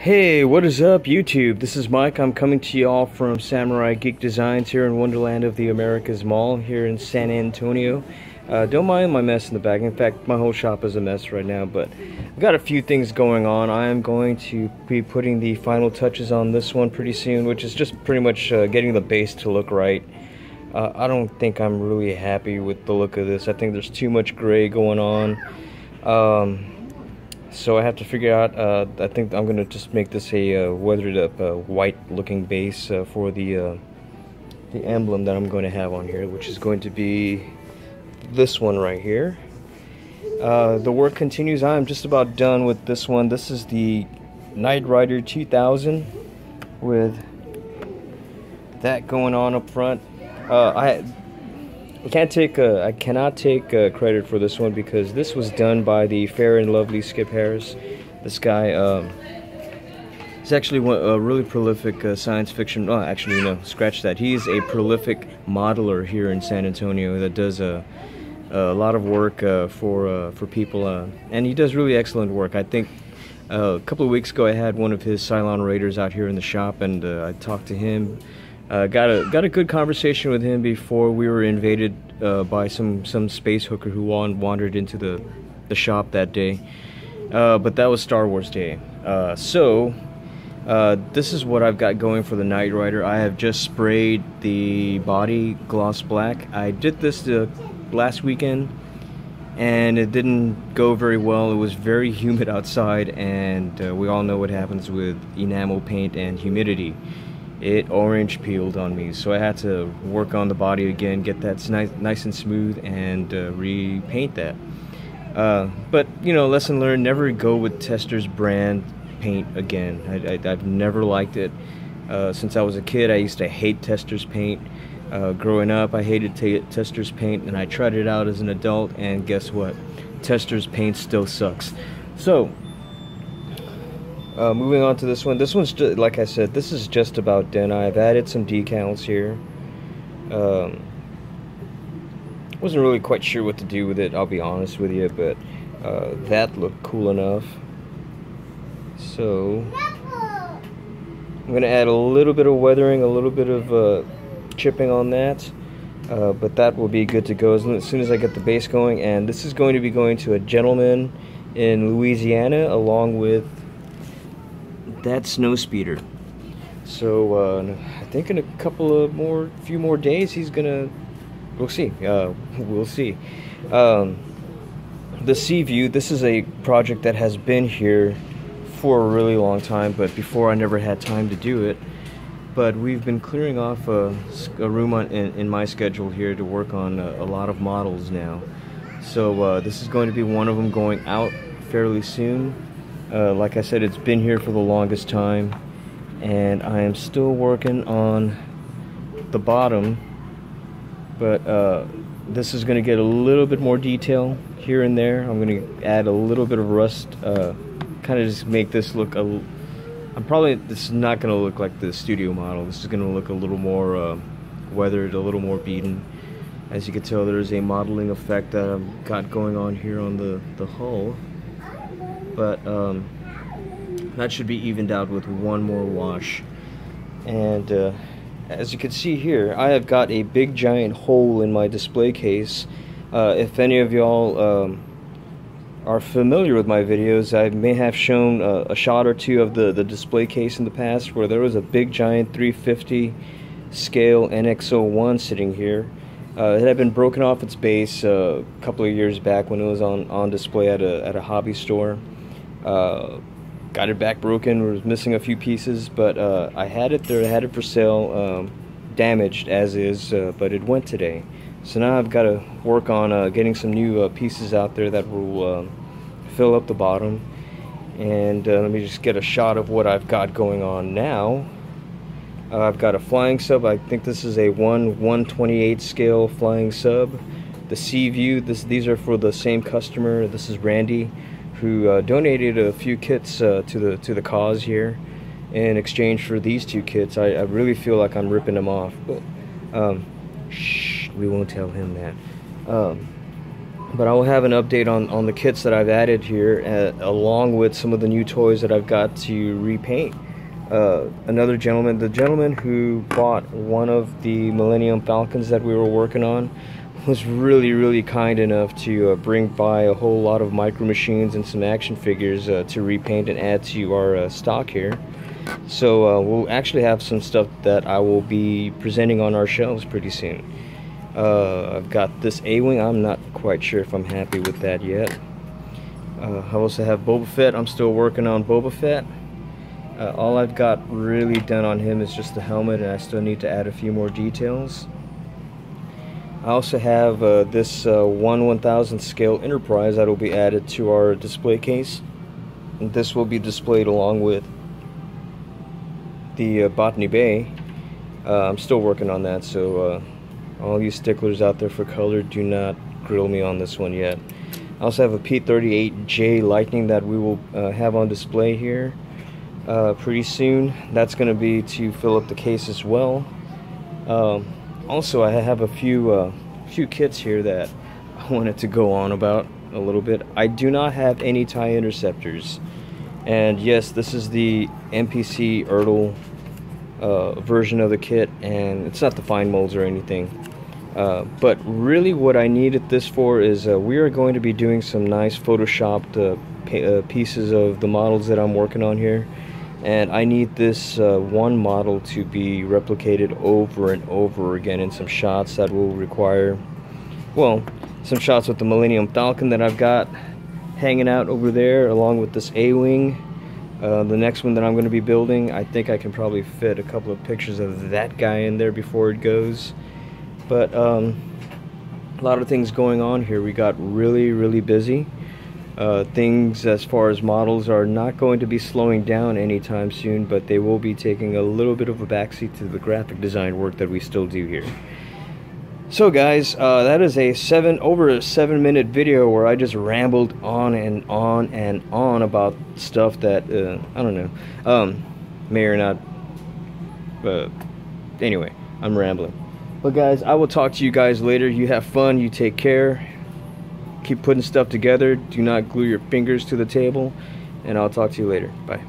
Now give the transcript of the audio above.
Hey, what is up YouTube? This is Mike. I'm coming to y'all from Samurai Geek Designs here in Wonderland of the Americas Mall here in San Antonio. Don't mind my mess in the back. In fact, my whole shop is a mess right now, but I've got a few things going on. I am going to be putting the final touches on this one pretty soon, which is just pretty much getting the base to look right. I don't think I'm really happy with the look of this. I think there's too much gray going on. So I have to figure out, I think I'm going to just make this a weathered up white looking base for the emblem that I'm going to have on here, which is going to be this one right here. The work continues. I'm just about done with this one. This is the Knight Rider 2000 with that going on up front. I cannot take credit for this one because this was done by the fair and lovely Skip Harris. This guy is actually a really prolific science fiction. Oh, actually, no, scratch that. He's a prolific modeler here in San Antonio that does a lot of work for people, and he does really excellent work. I think a couple of weeks ago I had one of his Cylon Raiders out here in the shop, and I talked to him. Got a good conversation with him before we were invaded by some space hooker who wandered into the shop that day. But that was Star Wars Day. This is what I've got going for the Knight Rider. I have just sprayed the body gloss black. I did this last weekend, and it didn't go very well. It was very humid outside, and we all know what happens with enamel paint and humidity. It orange peeled on me, so I had to work on the body again, get that nice and smooth, and repaint that. But you know, lesson learned: never go with Tester's brand paint again. I've never liked it. Since I was a kid, I used to hate Tester's paint. Growing up, I hated Tester's paint, and I tried it out as an adult, and guess what? Tester's paint still sucks. So. Moving on to this one. This one's just, like I said, this is just about done. I've added some decals here. Wasn't really quite sure what to do with it, I'll be honest with you, but that looked cool enough. So I'm going to add a little bit of weathering, a little bit of chipping on that, but that will be good to go as soon as I get the base going. And this is going to be going to a gentleman in Louisiana along with that snow speeder. So I think in a few more days he's gonna, we'll see. We'll see. The Sea View, this is a project that has been here for a really long time, but before I never had time to do it. But we've been clearing off a room in my schedule here to work on a lot of models now. So this is going to be one of them going out fairly soon. Like I said, it's been here for the longest time, and I am still working on the bottom, but this is going to get a little bit more detail here and there. I'm going to add a little bit of rust, kind of just make this look this is not going to look like the studio model. This is going to look a little more weathered, a little more beaten. As you can tell, there's a modeling effect that I've got going on here on the hull. But that should be evened out with one more wash. And as you can see here, I have got a big giant hole in my display case. If any of y'all are familiar with my videos, I may have shown a shot or two of the display case in the past where there was a big giant 350 scale NX01 sitting here. It had been broken off its base a couple of years back when it was on display at a hobby store. Got it back broken, was missing a few pieces, but I had it there, I had it for sale, damaged as is, but it went today. So now I've got to work on getting some new pieces out there that will fill up the bottom. And let me just get a shot of what I've got going on now. I've got a flying sub. I think this is a 1/128 scale flying sub. The Sea View, these are for the same customer. This is Randy, who donated a few kits to the cause here in exchange for these two kits. I really feel like I'm ripping them off, but shh, we won't tell him that. But I will have an update on the kits that I've added here, along with some of the new toys that I've got to repaint. Another gentleman, the gentleman who bought one of the Millennium Falcons that we were working on, was really kind enough to bring by a whole lot of Micro Machines and some action figures to repaint and add to our stock here. So we'll actually have some stuff that I will be presenting on our shelves pretty soon. I've got this A-Wing. I'm not quite sure if I'm happy with that yet. I also have Boba Fett. I'm still working on Boba Fett. All I've got really done on him is just the helmet, and I still need to add a few more details. I also have this 1/1000 scale Enterprise that will be added to our display case. And this will be displayed along with the Botany Bay. I'm still working on that, so all you sticklers out there for color, do not grill me on this one yet. I also have a P-38J Lightning that we will have on display here pretty soon. That's going to be to fill up the case as well. Also, I have a few kits here that I wanted to go on about a little bit. I do not have any TIE interceptors, and yes, this is the MPC Hurdle version of the kit, and it's not the fine molds or anything. But really, what I needed this for is we are going to be doing some nice photoshopped pieces of the models that I'm working on here. And I need this one model to be replicated over and over again in some shots that will require, well, some shots with the Millennium Falcon that I've got hanging out over there, along with this A-Wing. The next one that I'm going to be building, I think I can probably fit a couple of pictures of that guy in there before it goes. But a lot of things going on here. We got really busy. Things as far as models are not going to be slowing down anytime soon, but they will be taking a little bit of a backseat to the graphic design work that we still do here. So guys, that is over a 7-minute video where I just rambled on and on about stuff that I don't know, may or not, anyway, I'm rambling. But guys, I will talk to you guys later. You have fun, you take care. Keep putting stuff together. Do not glue your fingers to the table, and I'll talk to you later. Bye.